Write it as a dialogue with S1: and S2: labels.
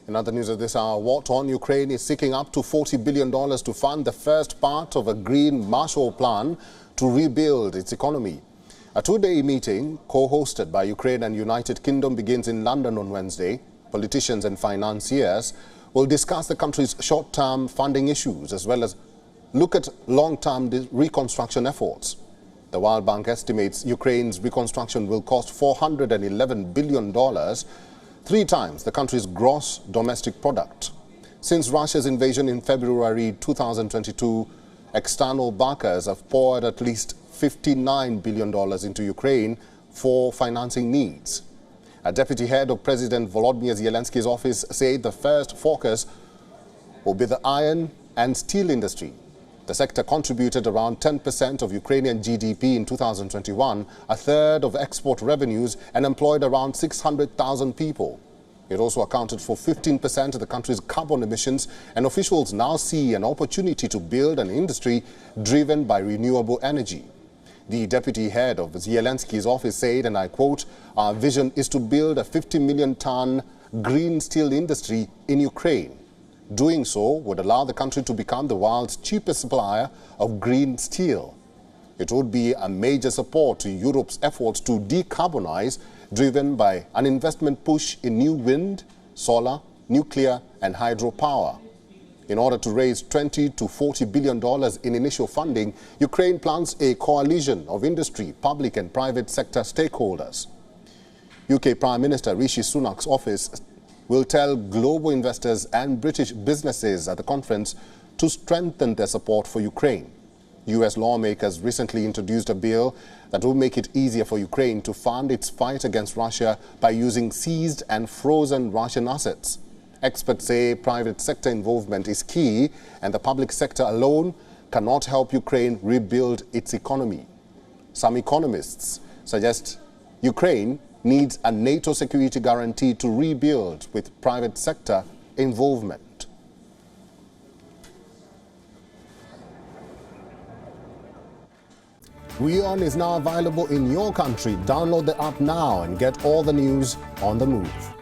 S1: In other news of this hour, war torn Ukraine is seeking up to $40 billion to fund the first part of a green Marshall Plan to rebuild its economy. A two-day meeting, co-hosted by Ukraine and United Kingdom, begins in London on Wednesday. Politicians and financiers will discuss the country's short-term funding issues as well as look at long-term reconstruction efforts. The World Bank estimates Ukraine's reconstruction will cost $411 billion, 3 times the country's gross domestic product. Since Russia's invasion in February 2022, external backers have poured at least $59 billion into Ukraine for financing needs. A deputy head of President Volodymyr Zelensky's office said the first focus will be the iron and steel industry. The sector contributed around 10% of Ukrainian GDP in 2021, a third of export revenues, and employed around 600,000 people. It also accounted for 15% of the country's carbon emissions, and officials now see an opportunity to build an industry driven by renewable energy. The deputy head of Zelensky's office said, and I quote, "Our vision is to build a 50 million ton green steel industry in Ukraine. Doing so would allow the country to become the world's cheapest supplier of green steel. It would be a major support to Europe's efforts to decarbonize, driven by an investment push in new wind, solar, nuclear and hydropower. In order to raise $20 to $40 billion in initial funding, Ukraine plans a coalition of industry, public and private sector stakeholders." UK Prime Minister Rishi Sunak's office will tell global investors and British businesses at the conference to strengthen their support for Ukraine. US lawmakers recently introduced a bill that will make it easier for Ukraine to fund its fight against Russia by using seized and frozen Russian assets. Experts say private sector involvement is key, and the public sector alone cannot help Ukraine rebuild its economy. Some economists suggest Ukraine needs a NATO security guarantee to rebuild with private sector involvement. WION is now available in your country. Download the app now and get all the news on the move.